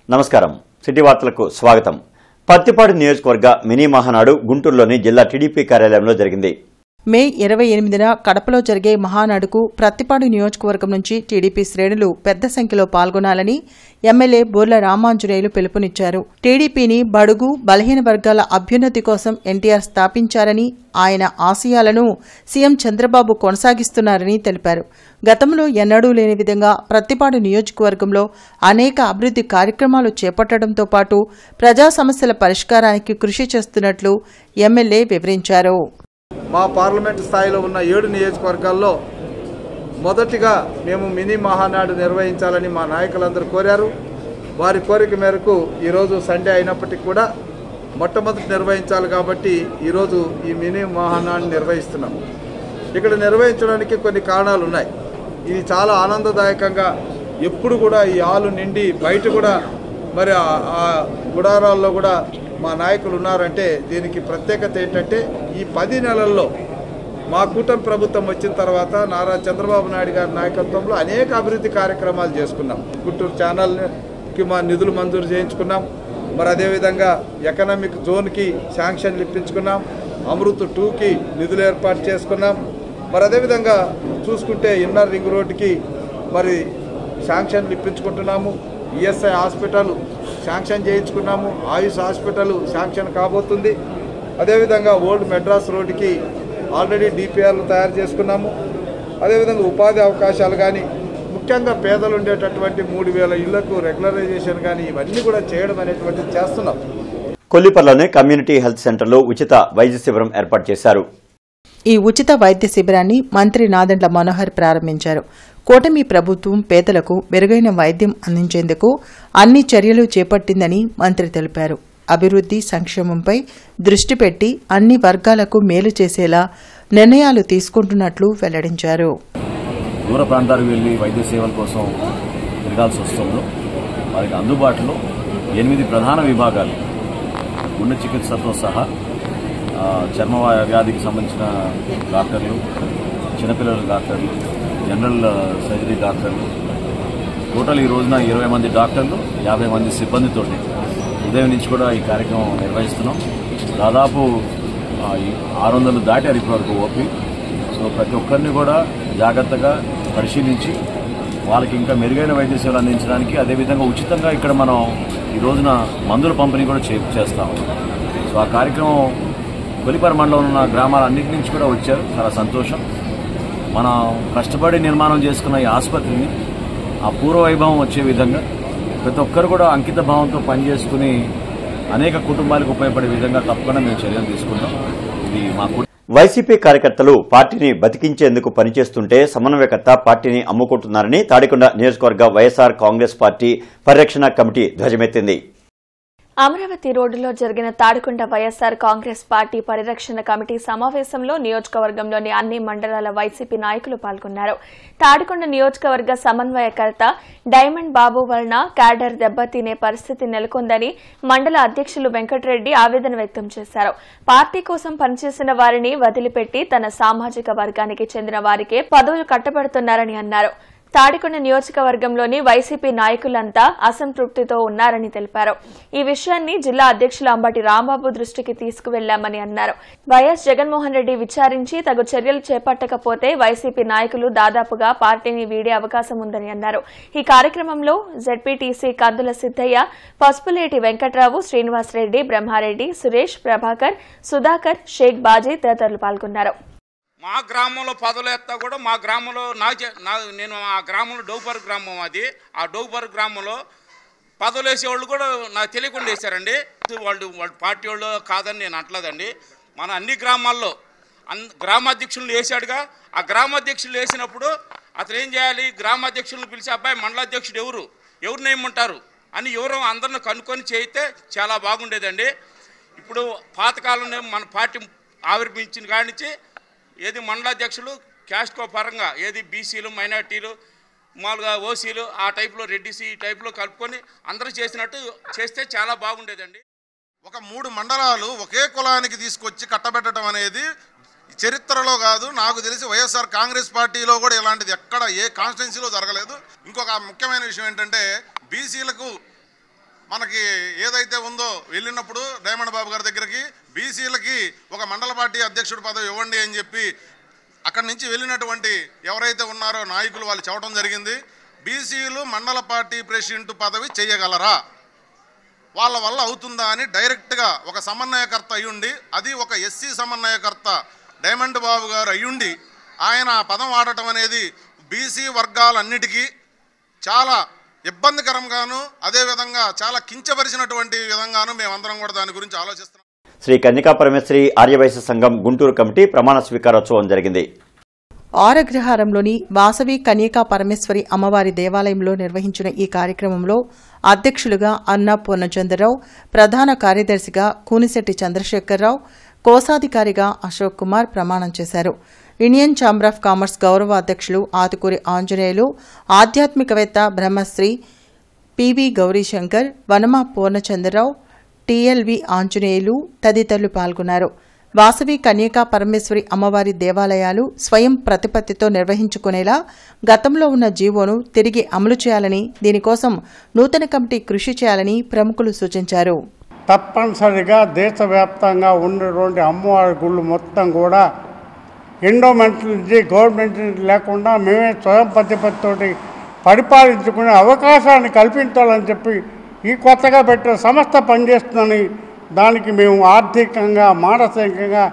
నమస్కారం సిటీ వార్తలకు స్వాగతం. పత్తిపాడు నియోజకవర్గ మినీ మహానాడు గుంటూరులోని జిల్లా టీడీపీ కార్యాలయంలో జరిగింది. మే 28న కడపలో జరిగే మహానాడుకు ప్రత్తిపాడు నియోజకవర్గం నుంచి టీడీపీ శ్రేణులు పెద్ద సంఖ్యలో పాల్గొనాలని ఎమ్మెల్యే బోర్ల రామాంజనేయులు పిలుపునిచ్చారు. టీడీపీని బడుగు బలహీన వర్గాల అభ్యున్నతి కోసం ఎన్టీఆర్ స్థాపించారని, ఆయన ఆశయాలను సీఎం చంద్రబాబు కొనసాగిస్తున్నారని తెలిపారు. గతంలో ఎన్నడూ లేని విధంగా ప్రత్తిపాడు నియోజకవర్గంలో అనేక అభివృద్ధి కార్యక్రమాలు చేపట్టడంతో పాటు ప్రజా సమస్యల పరిష్కారానికి కృషి చేస్తున్నట్లు ఎమ్మెల్యే వివరించారు. మా పార్లమెంటు స్థాయిలో ఉన్న 7 నియోజకవర్గాల్లో మొదటిగా మేము మినీ మహానాడు నిర్వహించాలని మా నాయకులందరూ కోరారు. వారి కోరిక మేరకు ఈరోజు సండే అయినప్పటికీ కూడా మొట్టమొదటి నిర్వహించాలి కాబట్టి ఈరోజు ఈ మినీ మహానాడు నిర్వహిస్తున్నాం. ఇక్కడ నిర్వహించడానికి కొన్ని కారణాలు ఉన్నాయి. ఇది చాలా ఆనందదాయకంగా ఎప్పుడు కూడా ఈ హాలు నిండి బయట కూడా మరి ఆ గుడారాల్లో కూడా మా నాయకులు ఉన్నారంటే దీనికి ప్రత్యేకత ఏంటంటే ఈ 10 నెలల్లో మా కూటమి ప్రభుత్వం వచ్చిన తర్వాత నారా చంద్రబాబు నాయుడు గారి నాయకత్వంలో అనేక అభివృద్ధి కార్యక్రమాలు చేసుకున్నాం. గుంటూరు ఛానల్కి మా నిధులు మంజూరు చేయించుకున్నాం. మరి అదేవిధంగా ఎకనామిక్ జోన్కి శాంక్షన్లు ఇప్పించుకున్నాం. అమృత్ 2కి నిధులు ఏర్పాటు చేసుకున్నాం. మరి అదేవిధంగా చూసుకుంటే ఇన్నర్ రింగ్ రోడ్డుకి మరి శాంక్షన్లు ఇప్పించుకుంటున్నాము. ఈఎస్ఐ హాస్పిటల్ శాంక్షన్ చేయించుకున్నాము. ఆయుష్ హాస్పిటల్ శాంక్షన్ కాబోతుంది. అదేవిధంగా ఓల్డ్ మెడ్రాస్ రోడ్డుకి ఆల్రెడీ డిపిఆర్లు తయారు చేసుకున్నాము. అదేవిధంగా ఉపాధి అవకాశాలు కానీ ముఖ్యంగా పేదలు ఉండేటటువంటి 3000 ఇళ్లకు రెగ్యులరైజేషన్ కానీ ఇవన్నీ కూడా చేయడం అనేటువంటిది చేస్తున్నాం. కొల్లిపర్లోని కమ్యూనిటీ హెల్త్ సెంటర్లో ఉచిత వైద్య శిబిరం ఏర్పాటు చేశారు. ఈ ఉచిత వైద్య శిబిరాన్ని మంత్రి నాదెండ్ల మనోహర్ ప్రారంభించారు. కూటమి ప్రభుత్వం పేదలకు మెరుగైన వైద్యం అందించేందుకు అన్ని చర్యలు చేపట్టిందని మంత్రి తెలిపారు. అభివృద్ధి సంక్షేమంపై దృష్టి పెట్టి అన్ని వర్గాలకు మేలు చేసేలా నిర్ణయాలు తీసుకుంటున్నట్లు వెల్లడించారు. దూర ప్రాంతాలకు వెళ్లి వైద్య సేవల కోసం తిరగాల్సి వస్తుందో వారికి అందుబాటులో 8 ప్రధాన విభాగాలు గుండె చికిత్సతో సహా చర్మ వ్యాధికి సంబంధించిన డాక్టర్లు, చిన్నపిల్లల డాక్టర్లు, జనరల్ సర్జరీ డాక్టర్లు, టోటల్ ఈ రోజున 20 మంది డాక్టర్లు, 50 మంది సిబ్బందితోటి ఉదయం నుంచి కూడా ఈ కార్యక్రమం నిర్వహిస్తున్నాం. దాదాపు 600 దాటారు ఇప్పటివరకు ఓపీ. సో ప్రతి ఒక్కరిని కూడా జాగ్రత్తగా పరిశీలించి వాళ్ళకి ఇంకా మెరుగైన వైద్య సేవలు అందించడానికి, అదేవిధంగా ఉచితంగా ఇక్కడ మనం ఈ రోజున మందుల పంపిణీ కూడా చేస్తాం. సో ఆ కార్యక్రమం కొల్లిపర మండలంలో ఉన్న గ్రామాలన్నింటి నుంచి కూడా వచ్చారు. చాలా సంతోషం. మనం కష్టపడి నిర్మాణం చేసుకున్న ఈ ఆసుపత్రిని ఆ పూర్వ వైభవం వచ్చే విధంగా ప్రతి ఒక్కరు కూడా అంకిత భావంతో పనిచేసుకుని అనేక కుటుంబాలకు ఉపయోగపడే విధంగా తప్పకుండా మేము చర్యలు తీసుకుంటాం. ఇది మా వైసీపీ కార్యకర్తలు పార్టీని బతికించేందుకు పనిచేస్తుంటే సమన్వయకర్త పార్టీని అమ్ముకుంటున్నారని తాడికొండ నియోజకవర్గ వైఎస్ఆర్ కాంగ్రెస్ పార్టీ పరిరక్షణ కమిటీ ధ్వజమెత్తింది. అమరావతి రోడ్డులో జరిగిన తాడికొండ వైఎస్ఆర్ కాంగ్రెస్ పార్టీ పరిరక్షణ కమిటీ సమావేశంలో నియోజకవర్గంలోని అన్ని మండలాల వైసీపీ నాయకులు పాల్గొన్నారు. తాడికొండ నియోజకవర్గ సమన్వయకర్త డైమండ్ బాబు వలన క్యాడర్ దెబ్బతినే పరిస్థితి నెలకొందని మండల అధ్యక్షులు వెంకటరెడ్డి ఆవేదన వ్యక్తం చేశారు. పార్టీ కోసం పనిచేసిన వారిని వదిలిపెట్టి తన సామాజిక వర్గానికి చెందిన వారికే పదవులు కట్టబెడుతున్నారని అన్నారు. తాడికొండ నియోజకవర్గంలోని వైసీపీ నాయకులంతా అసంతృప్తితో ఉన్నారని తెలిపారు. ఈ విషయాన్ని జిల్లా అధ్యక్షులు అంబటి రాంబాబు దృష్టికి తీసుకువెళ్లామని అన్నారు. వైఎస్ జగన్మోహన్ రెడ్డి విచారించి తగు చర్యలు చేపట్టకపోతే వైసీపీ నాయకులు దాదాపుగా పార్టీని వీడే అవకాశం ఉందని అన్నారు. ఈ కార్యక్రమంలో జెడ్పీటీసీ కందుల సిద్దయ్య, పసుపులేటి వెంకట్రావు, శ్రీనివాసరెడ్డి, బ్రహ్మారెడ్డి, సురేష్, ప్రభాకర్, సుధాకర్, షేక్ బాజీ తదితరులు పాల్గొన్నారు. మా గ్రామంలో పదవులు ఎత్తా కూడా మా గ్రామంలో నేను ఆ గ్రామంలో డౌపర్ గ్రామం, అది ఆ డౌపర్ గ్రామంలో పదవులు వేసేవాళ్ళు కూడా నాకు తెలియకుండా వేశారండి. వాళ్ళు పార్టీ వాళ్ళు కాదని నేను అంటలేదండి. మన అన్ని గ్రామాల్లో గ్రామాధ్యక్షులను వేసాడుగా. ఆ గ్రామాధ్యక్షులు వేసినప్పుడు అతను ఏం చేయాలి, గ్రామాధ్యక్షులను పిలిచి అబ్బాయి మండలాధ్యక్షుడు ఎవరు నేయమంటారు అని ఎవరో అందరిని కనుక్కొని చేయితే చాలా బాగుండేదండి. ఇప్పుడు పాతకాలంలో మన పార్టీ ఆవిర్భించిన కాడి నుంచి ఏది మండలాధ్యక్షులు క్యాస్ట్కో పరంగా ఏది బీసీలు, మైనార్టీలు, మామూలుగా ఓసీలు ఆ టైప్లో, రెడ్డిసి ఈ టైప్లో కలుపుకొని అందరూ చేసినట్టు చేస్తే చాలా బాగుండేదండి. ఒక 3 మండలాలు ఒకే కులానికి తీసుకొచ్చి కట్టబెట్టడం అనేది చరిత్రలో కాదు, నాకు తెలిసి వైఎస్ఆర్ కాంగ్రెస్ పార్టీలో కూడా ఇలాంటిది ఎక్కడ ఏ కాన్స్టిట్యున్సీలో జరగలేదు. ఇంకొక ముఖ్యమైన విషయం ఏంటంటే బీసీలకు మనకి ఏదైతే ఉందో వెళ్ళినప్పుడు డైమండ్ బాబు గారి దగ్గరికి బీసీలకి ఒక మండల పార్టీ అధ్యక్షుడి పదవి ఇవ్వండి అని చెప్పి అక్కడి నుంచి వెళ్ళినటువంటి ఎవరైతే ఉన్నారో నాయకులు వాళ్ళు చెప్పడం జరిగింది. బీసీలు మండల పార్టీ ప్రెసిడెంట్ పదవి చేయగలరా, వాళ్ళ వల్ల అవుతుందా అని డైరెక్ట్గా ఒక సమన్వయకర్త అయ్యుండి, అది ఒక ఎస్సీ సమన్వయకర్త డైమండ్ బాబు గారు అయ్యుండి ఆయన ఆ పదం వాడటం అనేది బీసీ వర్గాలన్నిటికీ చాలా ఇబ్బందికరంగాను, అదేవిధంగా చాలా కించపరిచినటువంటి విధంగాను మేమందరం కూడా దాని గురించి ఆలోచిస్తున్నాం. శ్రీ కన్యకా పరమేశ్వరి ఆర్యవైశ్య సంఘం గుంటూరు కమిటీ ప్రమాణ స్వీకారోత్సవం జరిగింది. ఆరగ్రహారంలోని వాసవి కన్యకా పరమేశ్వరి అమ్మవారి దేవాలయంలో నిర్వహించిన ఈ కార్యక్రమంలో అధ్యక్షులుగా అన్నా పూర్ణచంద్రరావు, ప్రధాన కార్యదర్శిగా కూనిశెట్టి చంద్రశేఖరరావు, కోశాధికారిగా అశోక్ కుమార్ ప్రమాణం చేశారు. ఇండియన్ ఛాంబర్ ఆఫ్ కామర్స్ గౌరవ అధ్యక్షులు ఆతుకూరి ఆంజనేయులు, ఆధ్యాత్మికవేత్త బ్రహ్మశ్రీ పివి గౌరీశంకర్, వనమా పూర్ణచంద్రరావు, టీఎల్వి ఆంజనేయులు తదితరులు పాల్గొన్నారు. వాసవి కన్యకా పరమేశ్వరి అమ్మవారి దేవాలయాలు స్వయం ప్రతిపత్తితో నిర్వహించుకునేలా గతంలో ఉన్న జీవోను తిరిగి అమలు చేయాలని, దీనికోసం నూతన కమిటీ కృషి చేయాలని ప్రముఖులు సూచించారు. తప్పనిసరిగా దేశవ్యాప్తంగా ఉన్నటువంటి అమ్మవారి గుళ్ళు మొత్తం కూడా ఎండోమెంట్ నుంచి గవర్నమెంట్ లేకుండా మేమే స్వయం ప్రతిపత్తితోటి పరిపాలించుకునే అవకాశాన్ని కల్పించాలని చెప్పి ఈ కొత్తగా పెట్టిన సంస్థ పనిచేస్తుందని, దానికి మేము ఆర్థికంగా, మానసికంగా,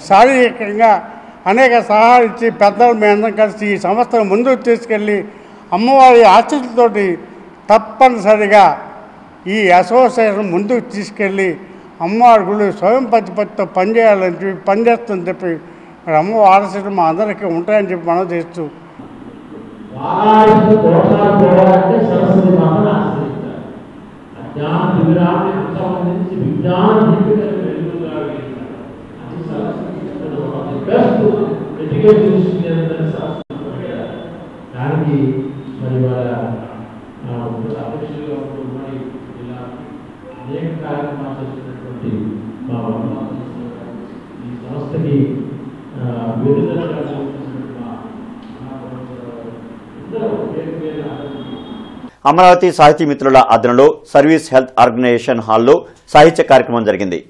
శారీరకంగా అనేక సహాయాలు ఇచ్చి పెద్దలు మేమందరం కలిసి ఈ సంస్థను ముందుకు తీసుకెళ్ళి అమ్మవారి ఆశీస్సులతోటి తప్పనిసరిగా ఈ అసోసియేషన్ ముందుకు తీసుకెళ్ళి అమ్మవారి గుళ్ళు స్వయం ప్రతిపత్తితో పనిచేయాలని చెప్పి పనిచేస్తుందని చెప్పి మరి అమ్మవారి ఆశీస్సులు మా అందరికీ ఉంటాయని చెప్పి మనం చేస్తూ దానికి మరి వాళ్ళ అధ్యక్షులుగా మరి ఇలా అనేక కార్యక్రమాలు చేస్తున్నటువంటి మా ఈ సంస్థకి అమరావతి సాహితీ మిత్రుల ఆధ్వర్యంలో సర్వీస్ హెల్త్ ఆర్గనైజేషన్ హాల్లో సాహిత్య కార్యక్రమం జరిగింది.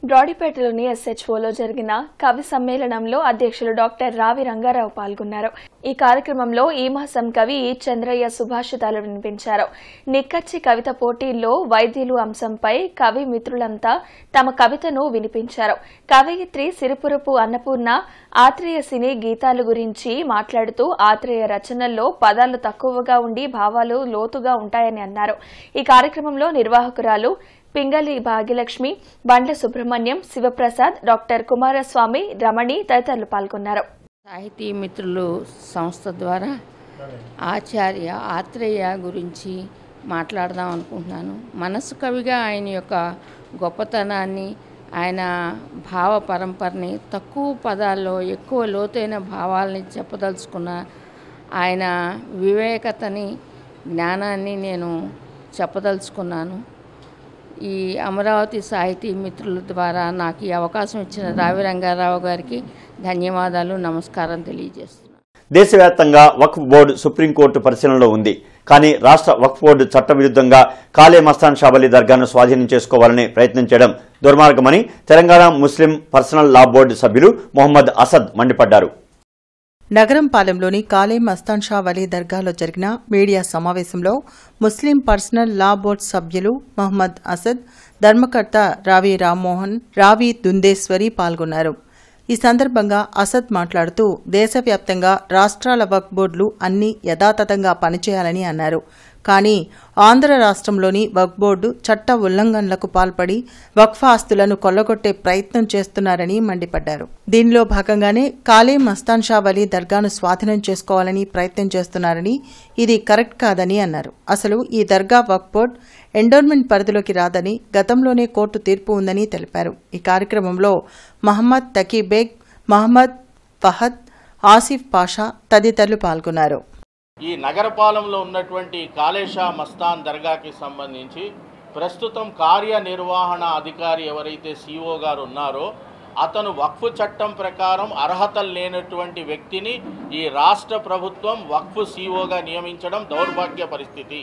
బ్రాడీపేటలోని ఎస్హెచ్ఓలో జరిగిన కవి సమ్మేళనంలో అధ్యక్షులు డాక్టర్ రావి రంగారావు పాల్గొన్నారు. ఈ కార్యక్రమంలో ఈ మాసం కవి చంద్రయ్య సుభాషితాలు వినిపించారు. నిక్కచ్చి కవిత పోటీల్లో వైద్యులు అంశంపై కవి మిత్రులంతా తమ కవితను వినిపించారు. కవయిత్రి సిరిపురపు అన్నపూర్ణ ఆత్రేయ సినీ గీతాల గురించి మాట్లాడుతూ ఆత్రేయ రచనల్లో పదాలు తక్కువగా ఉండి భావాలు లోతుగా ఉంటాయని అన్నారు. ఈ కార్యక్రమంలో నిర్వాహకురాలు పింగళి భాగ్యలక్ష్మి, బండ్ల సుబ్రహ్మణ్యం, శివప్రసాద్, డాక్టర్ కుమారస్వామి, రమణి తదితరులు పాల్గొన్నారు. సాహితీ మిత్రులు సంస్థ ద్వారా ఆచార్య ఆత్రేయ గురించి మాట్లాడదాం అనుకుంటున్నాను. మనసు కవిగా ఆయన యొక్క గొప్పతనాన్ని, ఆయన భావ పరంపరని తక్కువ పదాల్లో ఎక్కువ లోతైన భావాల్ని చెప్పదలుచుకున్న ఆయన వివేకతని, జ్ఞానాన్ని నేను చెప్పదలుచుకున్నాను. ఈ అమరావతి సాహితీ మిత్రుల ద్వారా నాకు ఈ అవకాశం ఇచ్చిన రావి రంగారావు గారికి ధన్యవాదాలు, నమస్కారం తెలియజేస్తున్నాను. దేశవ్యాప్తంగా వక్ఫ్ బోర్డు సుప్రీంకోర్టు పరిశీలనలో ఉంది. కానీ రాష్ట్ర వక్ఫ్ బోర్డు చట్టవిరుద్ధంగా కాలే మస్తాన్ షాబలి దర్గాను స్వాధీనం చేసుకోవాలని ప్రయత్నించడం దుర్మార్గమని తెలంగాణ ముస్లిం పర్సనల్ లా బోర్డు సభ్యులు మొహమ్మద్ అసద్ మండిపడ్డారు. నగరంపాలెంలోని కాలే మస్తాన్ షా వలీ దర్గాలో జరిగిన మీడియా సమావేశంలో ముస్లిం పర్సనల్ లా బోర్డు సభ్యులు మహమ్మద్ అసద్, ధర్మకర్త రావి రామ్మోహన్, రావి దుందేశ్వరి పాల్గొన్నారు. ఈ సందర్భంగా అసద్ మాట్లాడుతూ దేశవ్యాప్తంగా రాష్ట్రాల వక్ఫ్ బోర్డులు అన్ని యథాతథంగా పనిచేయాలని అన్నారు. కానీ ఆంధ్ర రాష్ట్రంలోని వక్ఫ్ బోర్డు చట్ట ఉల్లంఘనలకు పాల్పడి వక్ఫ్ ఆస్తులను కొల్లగొట్టే ప్రయత్నం చేస్తున్నారని మండిపడ్డారు. దీనిలో భాగంగానే కాలే మస్తాన్ షా వలీ దర్గాను స్వాధీనం చేసుకోవాలని ప్రయత్నం చేస్తున్నారని, ఇది కరెక్ట్ కాదని అన్నారు. అసలు ఈ దర్గా వక్ఫ్ బోర్డు ఎండోర్మెంట్ పరిధిలోకి రాదని గతంలోనే కోర్టు తీర్పు ఉందని తెలిపారు. ఈ కార్యక్రమంలో మహమ్మద్ తకీబేగ్, మహమ్మద్ ఫహద్, ఆసిఫ్ పాషా తదితరులు పాల్గొన్నారు. ఈ నగరపాలెంలో ఉన్నటువంటి కాళేషా మస్తాన్ దర్గాకి సంబంధించి ప్రస్తుతం కార్యనిర్వహణ అధికారి ఎవరైతే సిఓ గారు ఉన్నారో అతను వక్ఫ్ చట్టం ప్రకారం అర్హతలు లేనటువంటి వ్యక్తిని ఈ రాష్ట్ర ప్రభుత్వం వక్ఫ్ సిఓగా నియమించడం దౌర్భాగ్య పరిస్థితి.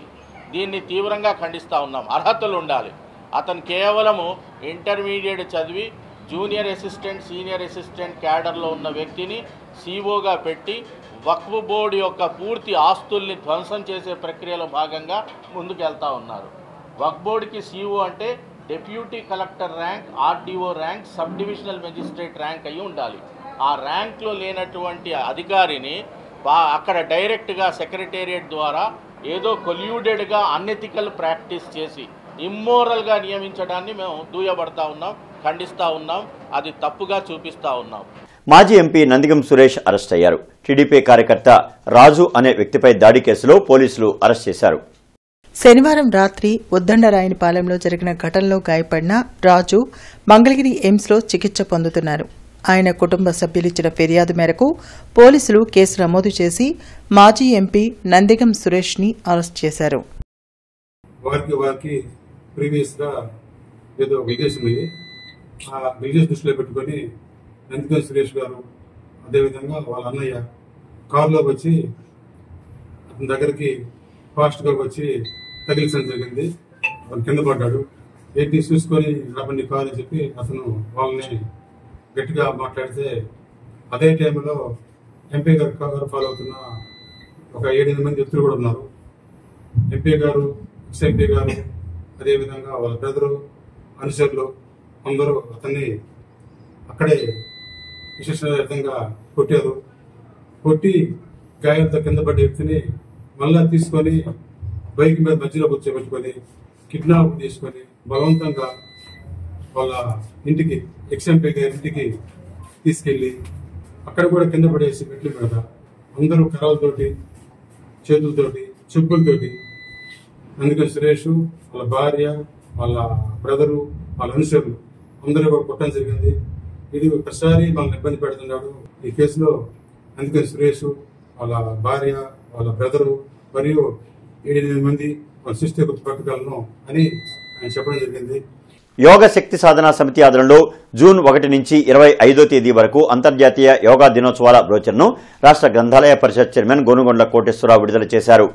దీన్ని తీవ్రంగా ఖండిస్తూ ఉన్నాం. అర్హతలు ఉండాలి. అతను కేవలము ఇంటర్మీడియట్ చదివి జూనియర్ అసిస్టెంట్, సీనియర్ అసిస్టెంట్ క్యాడర్లో ఉన్న వ్యక్తిని సీఓగా పెట్టి వక్ఫ్ బోర్డు యొక్క పూర్తి ఆస్తుల్ని ధ్వంసం చేసే ప్రక్రియలో భాగంగా ముందుకెళ్తా ఉన్నారు. వక్ఫ్ బోర్డుకి సీఓ అంటే deputy collector rank, RDO rank, sub divisional magistrate rank అయి ఉండాలి. ఆ ర్యాంక్లో లేనటువంటి అధికారిని అక్కడ డైరెక్ట్గా సెక్రటేరియట్ ద్వారా ఏదో కొల్యూడెడ్గా అన్ఎథికల్ ప్రాక్టీస్ చేసి ఇమ్మోరల్గా నియమించడాన్ని మేము దూయబడతా ఉన్నాం, ఖండిస్తూ ఉన్నాం. అది తప్పుగా చూపిస్తూ ఉన్నాం. మాజీ ఎంపీ నందిగం సురేష్ అరెస్ట్ అయ్యారు. టీడీపీ కార్యకర్త రాజు అనే వ్యక్తిపై దాడి కేసులో పోలీసులు అరెస్ట్ చేశారు. శనివారం రాత్రి ఉద్దండరాయనిపాలెంలో జరిగిన ఘటనలో గాయపడిన రాజు మంగళగిరి ఎయిమ్స్లో చికిత్స పొందుతున్నారు. ఆయన కుటుంబ సభ్యులిచ్చిన ఫిర్యాదు మేరకు పోలీసులు కేసు నమోదు చేసి మాజీ ఎంపీ నందిగం సురేష్ని అరెస్ట్ చేశారు. వారికి ప్రీవియస్గా ఏదో విదేశం ఉంది, ఆ విదేశం దృష్టిలో పెట్టుకొని నందిగం సురేష్ గారు అదేవిధంగా వాళ్ళ అన్నయ్య కారులో వచ్చి అతని దగ్గరికి ఫాస్ట్గా వచ్చి తగిలించడం జరిగింది. వాళ్ళు కింద పడ్డాడు. ఏంటి చూసుకొని రాబండి కారు అని చెప్పి అతను వాళ్ళని గట్టిగా మాట్లాడితే అదే టైంలో ఎంపీ గారు ఫాలో అవుతున్న ఒక 7-8 మంది వ్యక్తులు కూడా ఉన్నారు. ఎంపీ గారు, ఎక్స్ఎంపీ గారు, అదేవిధంగా వాళ్ళ బ్రదరు, అనుచరులు అందరూ అతన్ని అక్కడే విశేషంగా కొట్టారు. కొట్టి గాయాలతో కింద పడ్డ వ్యక్తిని మళ్ళా తీసుకొని బైక్ మీద మధ్యలో కూర్చోబెట్టుకొని కిడ్నాప్ చేసుకొని బలవంతంగా వాళ్ళ ఇంటికి, ఎక్స్ఎంపీ గారి ఇంటికి తీసుకెళ్లి అక్కడ కూడా కింద పడేసి మెట్ల మీద అందరూ కర్రలతోటి, చేతులతోటి, చెప్పులతోటి నందిగం సురేష్, వాళ్ళ భార్య, వాళ్ళ బ్రదరు, వాళ్ళ అనుచరులు అందరూ కూడా కొట్టడం జరిగింది. ఇది ఒకసారి మనల్ని ఇబ్బంది పెడుతున్నాడు. ఈ కేసులో నందిగం సురేష్, వాళ్ళ భార్య, వాళ్ళ బ్రదరు మరియు 7-8 మంది వాళ్ళ శిష్ట పట్టుకోగలను అని ఆయన చెప్పడం జరిగింది. యోగ శక్తి సాధన సమితి ఆధ్వర్యంలో జూన్ 1 నుంచి 25వ తేదీ వరకు అంతర్జాతీయ యోగా దినోత్సవాల బ్రోచర్ను రాష్ట్ర గ్రంథాలయ పరిషత్ చైర్మన్ గోనుగొండ్ల కోటేశ్వరరావు విడుదల చేశారు.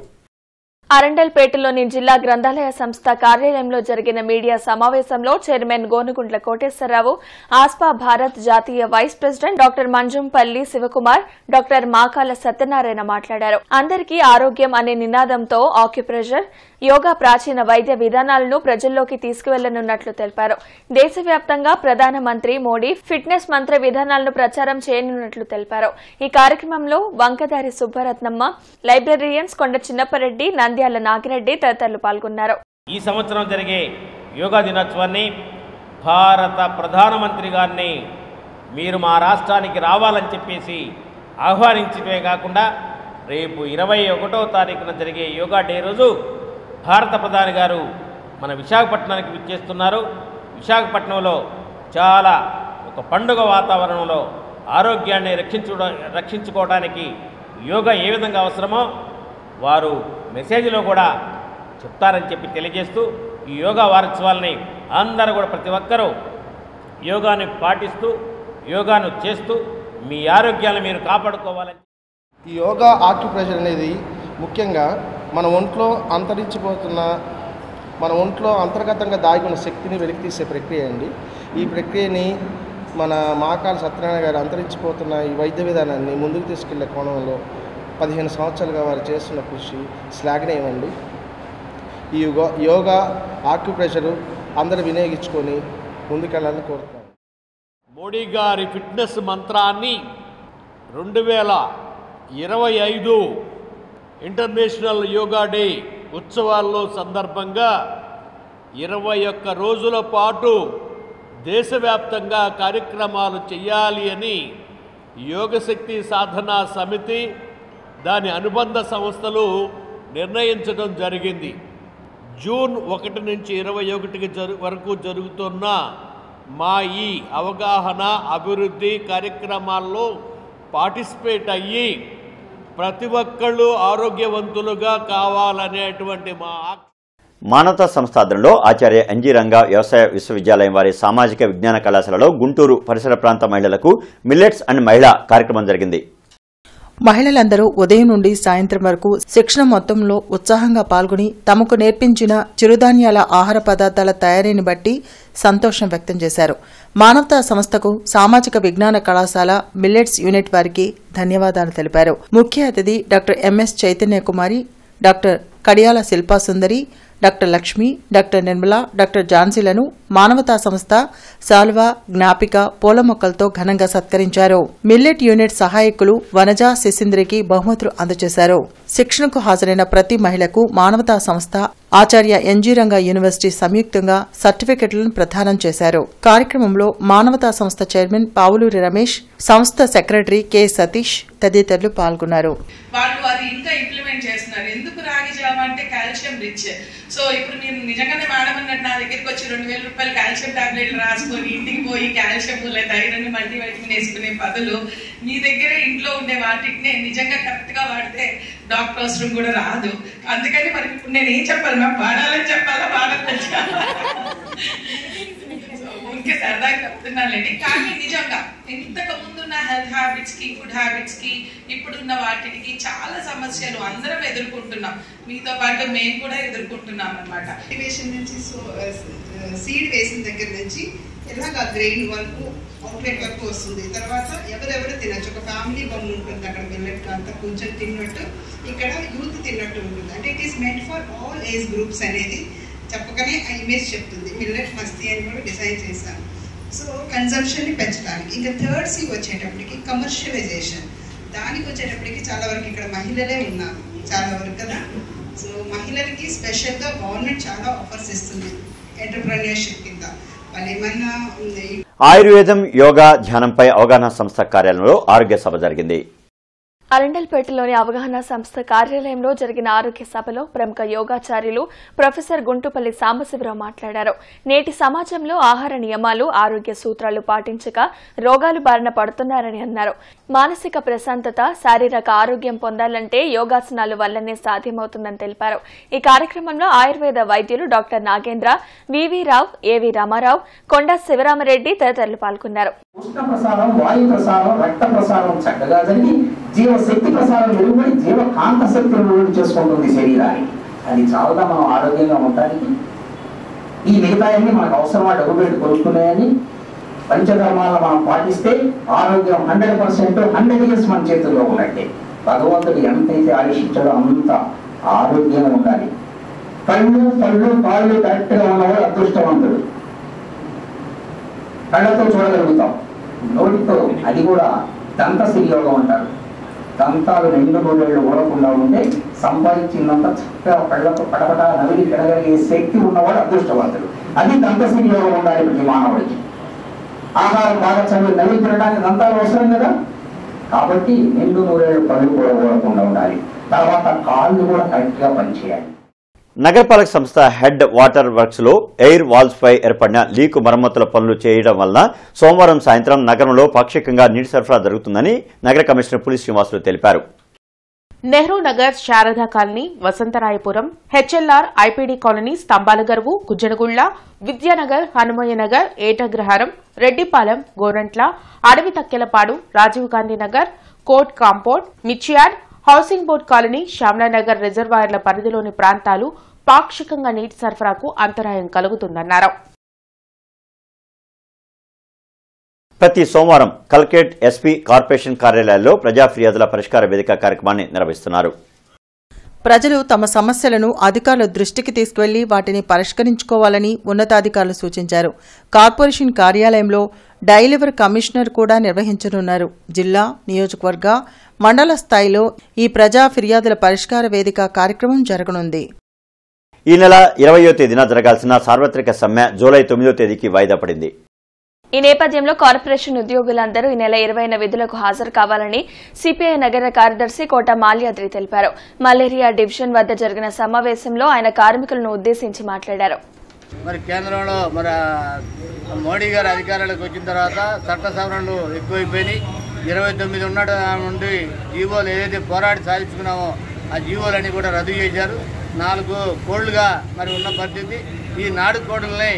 అరండల్పేటలోని జిల్లా గ్రంథాలయ సంస్థ కార్యాలయంలో జరిగిన మీడియా సమావేశంలో చైర్మన్ గోనుగుండ్ల కోటేశ్వరరావు, ఆస్పా భారత్ జాతీయ vice president doctor Manjampalli Sivakumar, doctor Makala Satyanarayana మాట్లాడారు. అందరికీ ఆరోగ్యం అనే నినాదంతో ఆక్యుప్రెషర్, యోగా ప్రాచీన వైద్య విధానాలను ప్రజల్లోకి తీసుకువెళ్లనున్నట్లు తెలిపారు. దేశవ్యాప్తంగా ప్రధానమంత్రి మోడీ ఫిట్నెస్ మంత్ర విధానాలను ప్రచారం చేయనున్నట్లు తెలిపారు. ఈ కార్యక్రమంలో వంకదారి సుబ్బరత్నమ్మ, లైబ్రరీయన్స్ కొండ చిన్నపరెడ్డి, నంద్యాల నాగిరెడ్డి తదితరులు పాల్గొన్నారు. ఈ సంవత్సరం జరిగే యోగా దినోత్సవాన్ని భారత ప్రధానమంత్రి గారిని మీరు మా రాష్ట్రానికి రావాలని చెప్పేసి ఆహ్వానించడమే కాకుండా రేపు 21వ తారీఖున జరిగే యోగా డే రోజు భారత ప్రధాని గారు మన విశాఖపట్నానికి విచ్చేస్తున్నారు. విశాఖపట్నంలో చాలా ఒక పండుగ వాతావరణంలో ఆరోగ్యాన్ని రక్షించుకోవడానికి యోగా ఏ విధంగా అవసరమో వారు మెసేజ్లో కూడా చెప్తారని చెప్పి తెలియజేస్తూ ఈ యోగా వారోత్సవాలని అందరూ కూడా ప్రతి ఒక్కరూ యోగాని పాటిస్తూ యోగాను చేస్తూ మీ ఆరోగ్యాన్ని మీరు కాపాడుకోవాలని. ఈ యోగా ఆక్యుప్రెషర్ అనేది ముఖ్యంగా మన ఒంట్లో అంతర్గతంగా దాగున్న శక్తిని వెలికితీసే ప్రక్రియ అండి. ఈ ప్రక్రియని మన మాకాల సత్యనారాయణ గారు అంతరించిపోతున్న ఈ వైద్య విధానాన్ని ముందుకు తీసుకెళ్లే కోణంలో 15 సంవత్సరాలుగా వారు చేస్తున్న కృషి శ్లాఘనీయమండి. ఈ యోగా ఆక్యుప్రెషరు అందరూ వినియోగించుకొని ముందుకెళ్లాలని కోరుతున్నాను. మోడీ గారి ఫిట్నెస్ మంత్రాన్ని 2025 ఇంటర్నేషనల్ యోగా డే ఉత్సవాల్లో సందర్భంగా 21 రోజుల పాటు దేశవ్యాప్తంగా కార్యక్రమాలు చేయాలి అని యోగశక్తి సాధనా సమితి దాని అనుబంధ సంస్థలు నిర్ణయించడం జరిగింది. జూన్ 1 నుంచి 21 వరకు జరుగుతున్న మా ఈ అవగాహన అభివృద్ధి కార్యక్రమాల్లో పార్టిసిపేట్ అయ్యి ప్రతి ఒక్కళ్ళు ఆరోగ్యవంతులుగా కావాలనేటువంటి మానవతా సంస్థ ఆధ్వర్యంలో ఆచార్య ఎన్జీ రంగా వ్యవసాయ విశ్వవిద్యాలయం వారి సామాజిక విజ్ఞాన కళాశాలలో గుంటూరు పరిసర ప్రాంత మహిళలకు మిల్లెట్స్ అండ్ మహిళా కార్యక్రమం జరిగింది. మహిళలందరూ ఉదయం నుండి సాయంత్రం వరకు శిక్షణ మొత్తంలో ఉత్సాహంగా పాల్గొని తమకు నేర్పించిన చిరుధాన్యాల ఆహార పదార్థాల తయారీని బట్టి సంతోషం వ్యక్తం చేశారు. మానవతా సంస్థకు సామాజిక విజ్ఞాన కళాశాల మిల్లెట్స్ యూనిట్ వారికి ధన్యవాదాలు తెలిపారు. ముఖ్య అతిథి doctor MS Chaitanyakumari, doctor Kadiyala Silpasundari, doctor Lakshmi, doctor Nirmala, doctor ఝాన్సీలను మానవతా సంస్థ సాల్వా, జ్ఞాపిక, పూల మొక్కలతో ఘనంగా సత్కరించారు. మిల్లెట్ యూనిట్ సహాయకులు వనజ, శశీంద్రికి బహుమతులు అందజేశారు. శిక్షణకు హాజరైన ప్రతి మహిళకు మానవతా సంస్థ, ఆచార్య ఎన్జీ రంగా యూనివర్సిటీ సంయుక్తంగా సర్టిఫికెట్లను ప్రదానం చేశారు. కార్యక్రమంలో మానవతా సంస్థ చైర్మన్ పావులూరి రమేష్, సంస్థ సెక్రటరీ కె సతీష్ తదితరులు పాల్గొన్నారు. వాళ్ళు అది ఇంకా ఇంప్లిమెంట్ చేస్తున్నారు. ఎందుకు రాగి జావ అంటే కాల్షియం రిచ్. సో ఇప్పుడు మీరు నిజంగానే మేడం అన్నట్టు నా దగ్గరికి వచ్చి 2000 రూపాయలు కాల్షియం టాబ్లెట్లు రాసుకొని ఇంటికి పోయి కాల్షియం లేదా ఐరన్ మల్టీవైటమిన్ వేసుకునే బదులు మీ దగ్గర ఇంట్లో ఉండే వాటిని నిజంగా కరెక్ట్ గా వాడితే డాక్టర్ అవసరం కూడా రాదు. అందుకని మరి ఇప్పుడు నేను ఏం చెప్పాలి, నాకు వాడాలని చెప్పాలా వాడాలని చెప్పాలా ఇంకే సరదాగా చెప్తున్నానండి. కానీ నిజంగా ఇంతకు ముందున్న హెల్త్ హ్యాబిట్స్ కి, ఫుడ్ హ్యాబిట్స్ కి, ఇప్పుడున్న వాటికి చాలా సమస్యలు అందరం ఎదుర్కొంటున్నాం. మీతో పాటు మేము కూడా ఎదుర్కొంటున్నాం అన్నమాట. నుంచి సీడ్ వేసిన దగ్గర నుంచి ఎలాగా గ్రెయిన్ వరకు అవుట్లెట్ వరకు వస్తుంది. తర్వాత ఎవరెవరు తినచ్చు, ఒక ఫ్యామిలీ బౌల్ ఉంటుంది అక్కడ మిల్లెట్ అంతా కొంచెం తిన్నట్టు, ఇక్కడ యూత్ తిన్నట్టు ఉంటుంది. అంటే it is meant for all age groups అనేది చెప్పకనే ఆ ఇమేజ్ చెప్తుంది. మిల్లెట్ మస్తీ అని కూడా డిజైన్ చేశాను. సో కన్జంప్షన్ని పెంచడానికి. ఇంకా థర్డ్ సి వచ్చేటప్పటికి కమర్షియలైజేషన్. దానికి వచ్చేటప్పటికి చాలా వరకు ఇక్కడ మహిళలే ఉన్నారు చాలా వరకు కదా. సో మహిళలకి స్పెషల్గా గవర్నమెంట్ చాలా ఆఫర్స్ ఇస్తుంది ఎంటర్ప్రెన్యూర్షిప్ కింద. వాళ్ళు ఏమన్నా ఆయుర్వేదం, యోగా, ధ్యానంపై అవగాహన సంస్థ కార్యాలయంలో ఆరోగ్య సభ జరిగింది. అరండల్పేటలోని అవగాహన సంస్థ కార్యాలయంలో జరిగిన ఆరోగ్య సభలో ప్రముఖ యోగాచార్యులు ప్రొఫెసర్ గుంటుపల్లి సాంబశివరావు మాట్లాడారు. నేటి సమాజంలో ఆహార నియమాలు, ఆరోగ్య సూత్రాలు పాటించక రోగాలు బారిన పడుతున్నారని అన్నారు. మానసిక ప్రశాంతత, శారీరక ఆరోగ్యం పొందాలంటే యోగాసనాలు వల్లనే సాధ్యమవుతుందని తెలిపారు. ఈ కార్యక్రమంలో ఆయుర్వేద వైద్యులు డాక్టర్ నాగేంద్ర, వివి రావు, ఏవి రామారావు, కొండ శివరామరెడ్డి తదితరులు పాల్గొన్నారు. ఉష్ణ ప్రసారం, వాయు ప్రసారం, రక్త ప్రసారం చక్కగా జరిగి జీవశక్తి ప్రసారం మెరుగుపడి జీవ కాంత శక్తిని మెరుగు చేసుకుంటుంది శరీరానికి. అది చాలా మనం ఆరోగ్యంగా ఉండడానికి. ఈ మిగతాయన్ని మనకు అవసరమా డబ్బు పెట్టి కొనుక్కున్నాయని పంచధర్మాలను మనం పాటిస్తే ఆరోగ్యం 100%, 100 years మన చేతుల్లో ఉన్నట్టే. భగవంతుడు ఎంతైతే ఆలోచించాడో అంత ఆరోగ్యంగా ఉండాలి. కళ్ళు, కాళ్ళు కరెక్ట్ గా ఉన్నవాడు అదృష్టవంతుడు. కళ్ళతో చూడగలుగుతాం, నోటితో అది కూడా దంతశిల్యోగం అంటారు. దంతాలు 2 ఊడకుండా ఉంటే సంపాదించినంత చక్కగా కళ్ళతో పడపట నవిలి తినగలిగే శక్తి ఉన్నవాడు అదృష్టవంతుడు. అది దంతశిల్యోగం ఉండాలి ప్రతి మానవుడికి. ఆహారం బాగా చదివి నవిలి తినడానికి దంతాలు అవసరం కదా. కాబట్టి 2 పళ్ళు కూడా ఊడకుండా ఉండాలి. తర్వాత కాళ్ళు కూడా కరెక్ట్ గా పనిచేయాలి. నగరపాలక సంస్థ హెడ్ వాటర్ వర్క్స్ లో ఎయిర్ వాల్స్ పై ఏర్పడిన లీకు మరమ్మతుల పనులు చేయడం వలన సోమవారం సాయంత్రం నగరంలో పాక్షికంగా నీటి సరఫరా జరుగుతుందని నగర కమిషనర్ పులి శ్రీనివాసులు తెలిపారు. Nehru Nagar, Sharada colony, Vasantharayapuram, HLR, IPD colony, స్తంభాల గరువు, గుజ్జనగుళ్ల, విద్యానగర్, హనుమయ్య నగర్, ఏటగ్రహారం, రెడ్డిపాలెం, గోరంట్ల, అడవి తక్కెలపాడు, రాజీవ్ గాంధీ నగర్, కోట్ కాంపౌండ్, మిర్చియాడ్, హౌసింగ్ బోర్డు కాలనీ, శ్యామలానగర్ రిజర్వాయర్ల పరిధిలోని ప్రాంతాలు పాక్షికంగా నీటి సరఫరాకు అంతరాయం కలుగుతుందన్నారు. ప్రతి సోమవారం కలెక్టరేట్, ఎస్పీ, కార్పొరేషన్ కార్యాలయాల్లో ప్రజా ఫిర్యాదుల పరిష్కార వేదిక కార్యక్రమాన్ని నిర్వహిస్తున్నారు. ప్రజలు తమ సమస్యలను అధికారుల దృష్టికి తీసుకువెళ్లి వాటిని పరిష్కరించుకోవాలని ఉన్నతాధికారులు సూచించారు. కార్పొరేషన్ కార్యాలయంలో డైలివర్ కమిషనర్ కూడా నిర్వహించనున్నారు. జిల్లా, నియోజకవర్గ, మండల స్థాయిలో ఈ ప్రజా ఫిర్యాదుల పరిష్కార వేదిక కార్యక్రమం జరగనుంది. ఈ నెల 20వ తేదీన జరగాల్సిన సార్వత్రిక సమ్మె జూలై 9వ తేదీకి వాయిదా పడింది. ఈ నేపథ్యంలో కార్పొరేషన్ ఉద్యోగులందరూ ఈ నెల 20న విధులకు హాజరు కావాలని సిపిఐ నగర కార్యదర్శి కోట మాల్యాద్రి తెలిపారు. మలేరియా డివిజన్ వద్ద జరిగిన సమావేశంలో ఆయన కార్మికులను ఉద్దేశించి మాట్లాడారు. మరి కేంద్రంలో మోడీ గారు అధికారంలోకి వచ్చిన తర్వాత చట్ట సవరణలు ఎక్కువైపోయినాయి. 29 ఉన్నట్టు నుండి జీవోలు ఏదైతే పోరాడి సాధించుకున్నామో ఆ జీవోలన్నీ కూడా రద్దు చేశారు. 4 కోళ్లుగా ఉన్న పరిస్థితి. ఈ 4 కోళ్లని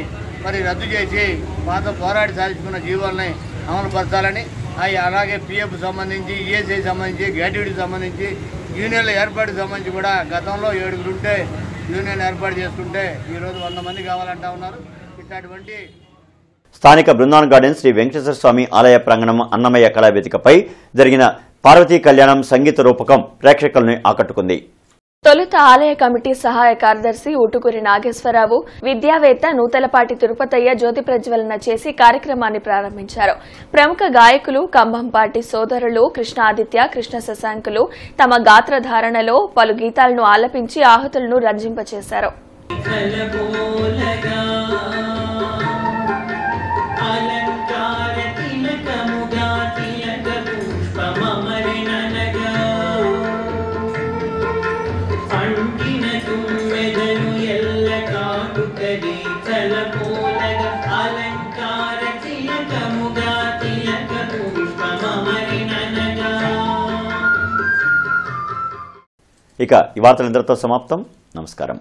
రద్దు చేసి పాత పోరాడి సాధించుకున్న జీవోలని అమలు పరచాలని అలాగే పిఎఫ్ సంబంధించి ఈఎస్ఐ సంబంధించి గ్రాట్యుటీకి సంబంధించి యూనియన్ల ఏర్పాటుకు సంబంధించి కూడా గతంలో 7 ఉంటే యూనియన్ ఏర్పాటు చేసుకుంటే ఈరోజు 100 మంది కావాలంటా ఉన్నారు. ఇట్లాంటి స్థానిక బృందావన్ గార్డెన్ శ్రీ వెంకటేశ్వర స్వామి ఆలయ ప్రాంగణం అన్నమయ్య కళావేదికపై జరిగిన పార్వతీ కళ్యాణం సంగీత రూపకం ప్రేక్షకులను ఆకట్టుకుంది. తొలుత ఆలయ కమిటీ సహాయ కార్యదర్శి ఉటుకూరి నాగేశ్వరరావు, విద్యావేత్త నూతలపాటి తిరుపతయ్య జ్యోతి ప్రజ్వలన చేసి కార్యక్రమాన్ని ప్రారంభించారు. ప్రముఖ గాయకులు కంభంపాటి సోదరులు కృష్ణాదిత్య, కృష్ణ శశాంకులు తమ గాత్రధారణలో పలు గీతాలను ఆలపించి ఆహుతులను రంజింపచేశారు. ఇక ఈ వార్తలు ఇంతటితో సమాప్తం. నమస్కారం.